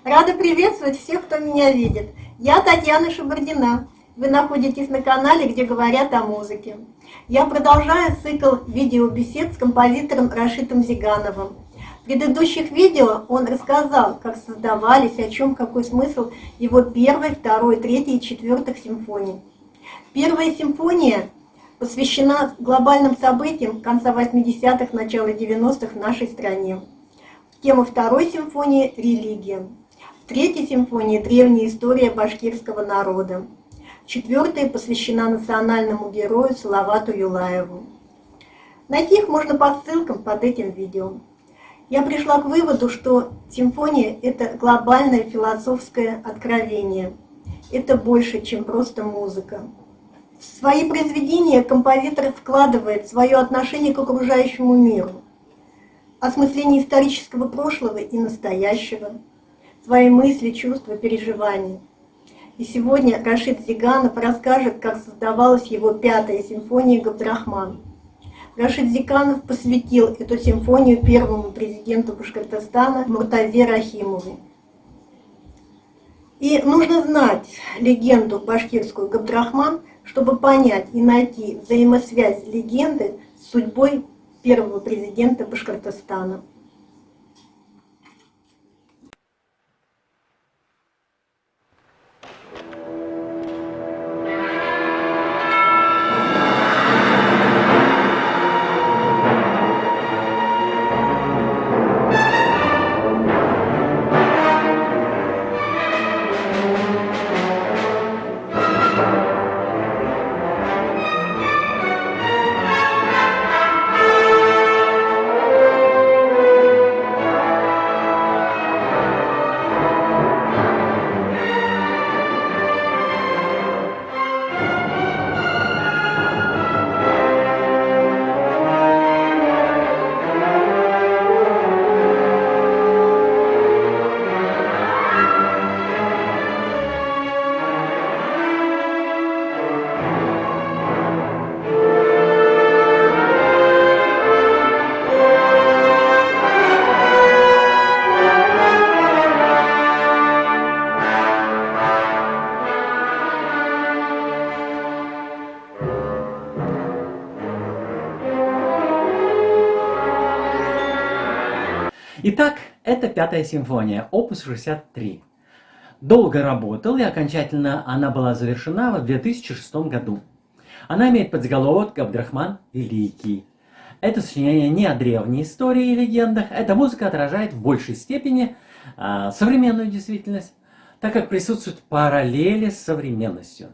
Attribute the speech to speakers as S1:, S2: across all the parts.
S1: Рада приветствовать всех, кто меня видит. Я Татьяна Шабардина. Вы находитесь на канале, где говорят о музыке. Я продолжаю цикл видеобесед с композитором Рашитом Зигановым. В предыдущих видео он рассказал, как создавались, о чем, какой смысл его первой, второй, третьей и четвертых симфоний. Первая симфония посвящена глобальным событиям конца 80-х, начала 90-х в нашей стране. Тема второй симфонии – религия. В третьей симфонии – древняя история башкирского народа. Четвертая посвящена национальному герою Салавату Юлаеву. Найти их можно по ссылкам под этим видео. Я пришла к выводу, что симфония – это глобальное философское откровение. Это больше, чем просто музыка. В свои произведения композитор вкладывает свое отношение к окружающему миру, осмысление исторического прошлого и настоящего, свои мысли, чувства, переживания. И сегодня Рашид Зиганов расскажет, как создавалась его пятая симфония «Габдрахман». Рашид Зиганов посвятил эту симфонию первому президенту Башкортостана Муртазе Рахимову. И нужно знать легенду башкирскую «Габдрахман», чтобы понять и найти взаимосвязь легенды с судьбой первого президента Башкортостана.
S2: Итак, это пятая симфония, опус 63. Долго работал, и окончательно она была завершена в 2006 году. Она имеет подзаголовок «Габдрахман Великий». Это сочинение не о древней истории и легендах, эта музыка отражает в большей степени современную действительность, так как присутствуют параллели с современностью.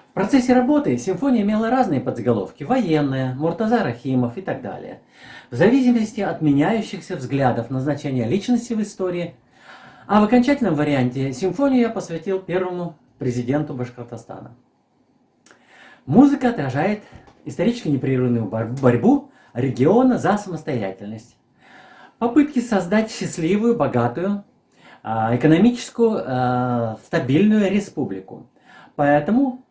S2: В процессе работы симфония имела разные подзаголовки – военная, Муртаза Рахимов и так далее, в зависимости от меняющихся взглядов на значение личности в истории. А в окончательном варианте симфонию я посвятил первому президенту Башкортостана. Музыка отражает исторически непрерывную борьбу региона за самостоятельность, попытки создать счастливую, богатую, экономическую, стабильную республику. Поэтому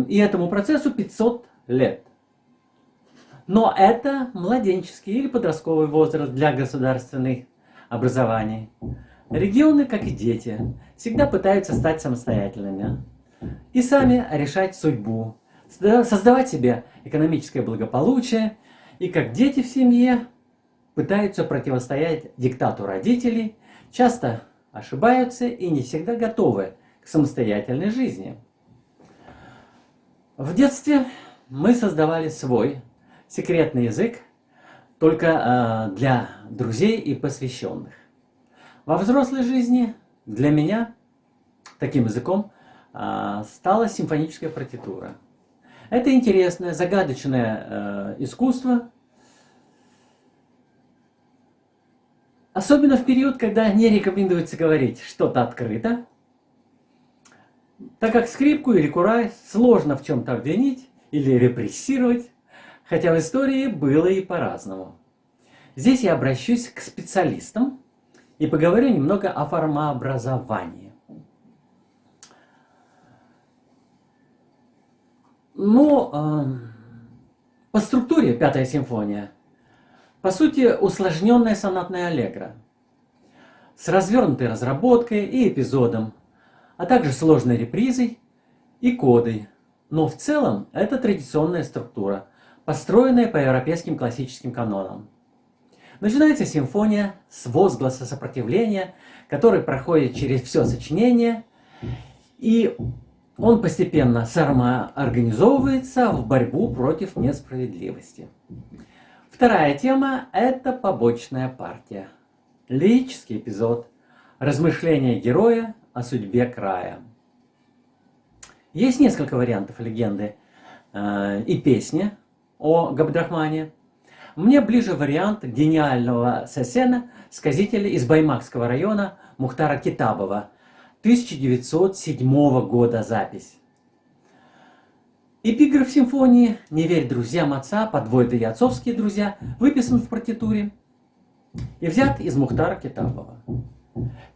S2: и этому процессу 500 лет. Но это младенческий или подростковый возраст для государственных образований. Регионы, как и дети, всегда пытаются стать самостоятельными и сами решать судьбу, создавать себе экономическое благополучие, и как дети в семье пытаются противостоять диктату родителей, часто ошибаются и не всегда готовы к самостоятельной жизни. В детстве мы создавали свой секретный язык только для друзей и посвященных. Во взрослой жизни для меня таким языком стала симфоническая партитура. Это интересное, загадочное искусство, особенно в период, когда не рекомендуется говорить что-то открыто, так как скрипку или курай сложно в чем-то обвинить или репрессировать, хотя в истории было и по-разному. Здесь я обращусь к специалистам и поговорю немного о формообразовании. По структуре пятая симфония, по сути, усложненная сонатная аллегро. с развернутой разработкой и эпизодом, а также сложной репризой и кодой. Но в целом это традиционная структура, построенная по европейским классическим канонам. Начинается симфония с возгласа сопротивления, который проходит через все сочинение, и он постепенно самоорганизовывается в борьбу против несправедливости. Вторая тема – это побочная партия. Лирический эпизод. Размышления героя о судьбе края. Есть несколько вариантов легенды и песни о Габдрахмане. Мне ближе вариант гениального сесена, сказителя из Баймакского района Мухтара Китабова, 1907 года запись. Эпиграф симфонии «Не верь друзьям отца, подвой и отцовские друзья» выписан в партитуре и взят из Мухтара Китабова.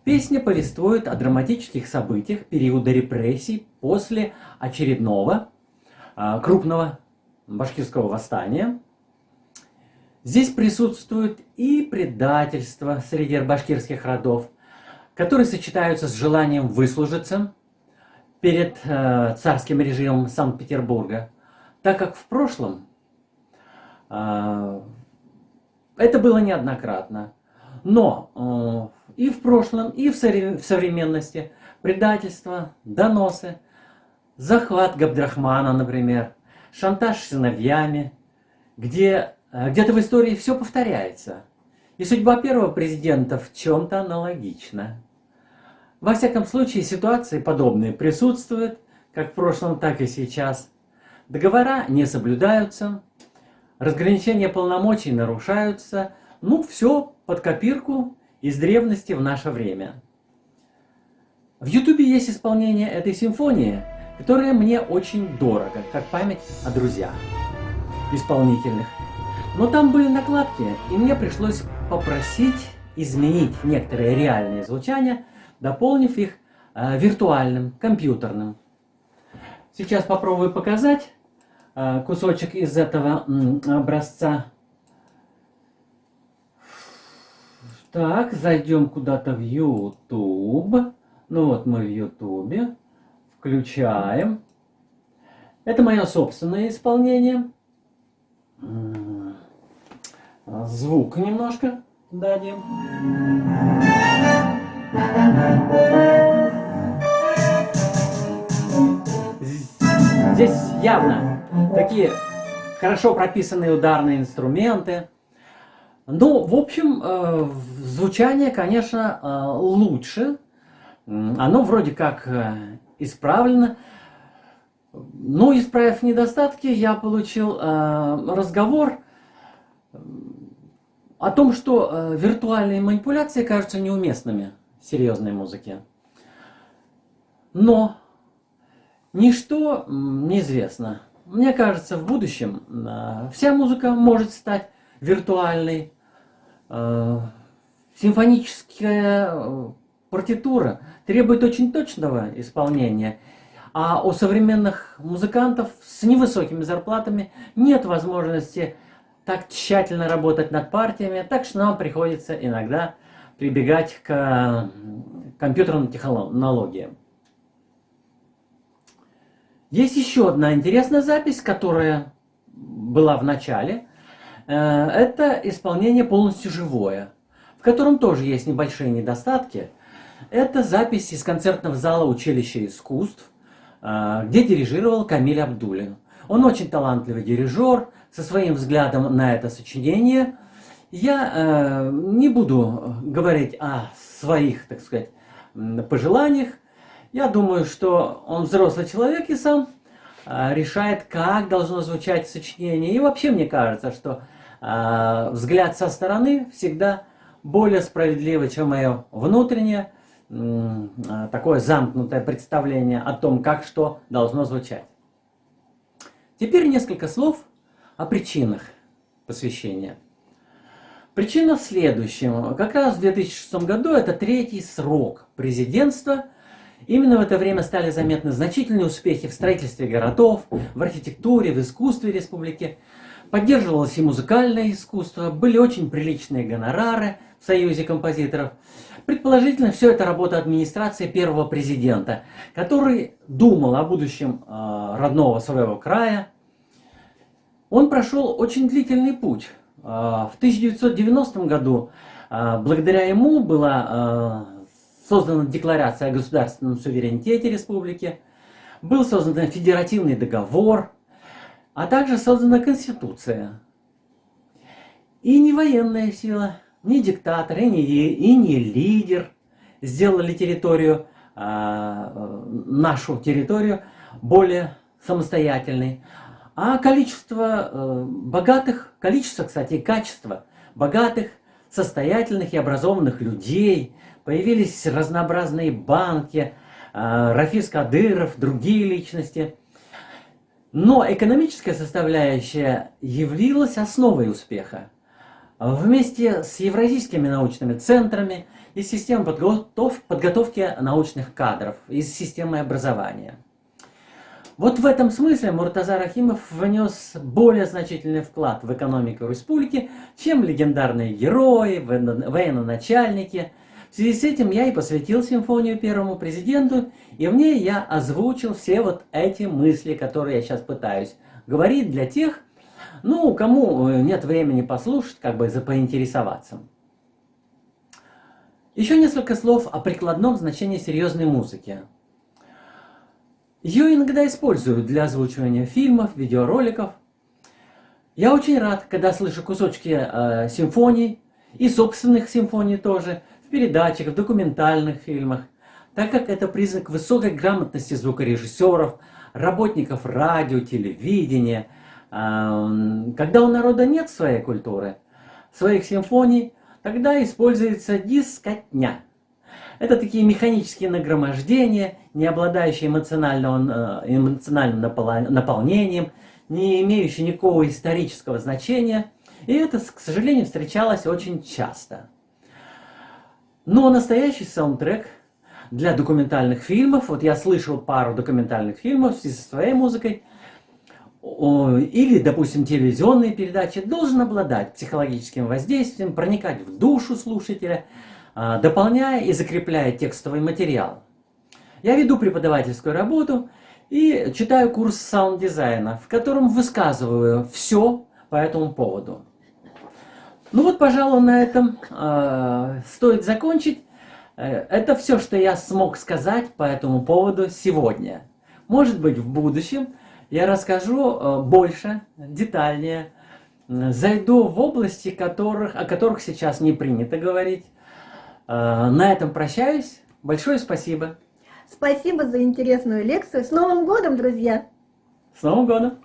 S2: Песня повествует о драматических событиях периода репрессий после очередного крупного башкирского восстания. Здесь присутствует и предательство среди башкирских родов, которые сочетаются с желанием выслужиться перед царским режимом Санкт-Петербурга, так как в прошлом это было неоднократно. Но и в прошлом, и в современности предательство, доносы, захват Габдрахмана, например, шантаж сыновьями, где-то в истории все повторяется. И судьба первого президента в чем-то аналогична. Во всяком случае, ситуации подобные присутствуют, как в прошлом, так и сейчас. Договора не соблюдаются, разграничения полномочий нарушаются. Ну, все под копирку из древности в наше время. В Ютубе есть исполнение этой симфонии, которое мне очень дорого, как память о друзьях исполнительных. Но там были накладки, и мне пришлось попросить изменить некоторые реальные звучания, дополнив их виртуальным, компьютерным. Сейчас попробую показать кусочек из этого образца. Так, зайдем куда-то в YouTube. Ну вот мы в YouTube. Включаем. Это мое собственное исполнение. Звук немножко дадим. Здесь явно такие хорошо прописанные ударные инструменты. Ну, в общем, звучание, конечно, лучше. Оно вроде как исправлено. Но, исправив недостатки, я получил разговор о том, что виртуальные манипуляции кажутся неуместными в серьезной музыке. Но ничто неизвестно. Мне кажется, в будущем вся музыка может стать виртуальной. Симфоническая партитура требует очень точного исполнения. А у современных музыкантов с невысокими зарплатами нет возможности так тщательно работать над партиями, так что нам приходится иногда прибегать к компьютерным технологиям. Есть еще одна интересная запись, которая была в начале. Это исполнение полностью живое, в котором тоже есть небольшие недостатки. Это запись из концертного зала училища искусств, где дирижировал Камиль Абдуллин. Он очень талантливый дирижер, со своим взглядом на это сочинение. Я не буду говорить о своих, так сказать, пожеланиях. Я думаю, что он взрослый человек и сам решает, как должно звучать сочинение. И вообще мне кажется, что взгляд со стороны всегда более справедливый, чем мое внутреннее, такое замкнутое представление о том, как что должно звучать. Теперь несколько слов о причинах посвящения. Причина в следующем. Как раз в 2006 году, это третий срок президентства. Именно в это время стали заметны значительные успехи в строительстве городов, в архитектуре, в искусстве республики. Поддерживалось и музыкальное искусство, были очень приличные гонорары в Союзе композиторов. Предположительно, все это работа администрации первого президента, который думал о будущем родного своего края. Он прошел очень длительный путь. В 1990 году благодаря ему была создана Декларация о государственном суверенитете республики, был создан федеративный договор, а также создана Конституция. И не военная сила, ни диктатор, и не лидер сделали территорию, нашу территорию более самостоятельной, а количество богатых, количество, кстати, и качество богатых, состоятельных и образованных людей, появились разнообразные банки, Рафис Кадыров, другие личности. Но экономическая составляющая явилась основой успеха. Вместе с евразийскими научными центрами и системой подготовки научных кадров, и с системой образования. Вот в этом смысле Муртаза Рахимов внес более значительный вклад в экономику республики, чем легендарные герои, военачальники. В связи с этим я и посвятил симфонию первому президенту, и в ней я озвучил все вот эти мысли, которые я сейчас пытаюсь говорить для тех, кому нет времени послушать, поинтересоваться. Еще несколько слов о прикладном значении серьезной музыки. Ее иногда используют для озвучивания фильмов, видеороликов. Я очень рад, когда слышу кусочки симфоний и собственных симфоний тоже в передачах, в документальных фильмах, так как это признак высокой грамотности звукорежиссеров, работников радио, телевидения. Когда у народа нет своей культуры, своих симфоний, тогда используется дискотня. Это такие механические нагромождения, не обладающие эмоциональным наполнением, не имеющие никакого исторического значения. И это, к сожалению, встречалось очень часто. Но настоящий саундтрек для документальных фильмов, вот я слышал пару документальных фильмов со своей музыкой, или, допустим, телевизионные передачи, должен обладать психологическим воздействием, проникать в душу слушателя, дополняя и закрепляя текстовый материал. Я веду преподавательскую работу и читаю курс саунд-дизайна, в котором высказываю все по этому поводу. Пожалуй, на этом стоит закончить. Это все, что я смог сказать по этому поводу сегодня. Может быть, в будущем я расскажу больше, детальнее, зайду в области, о которых сейчас не принято говорить. На этом прощаюсь. Большое спасибо.
S1: Спасибо за интересную лекцию. С Новым годом, друзья!
S2: С Новым годом!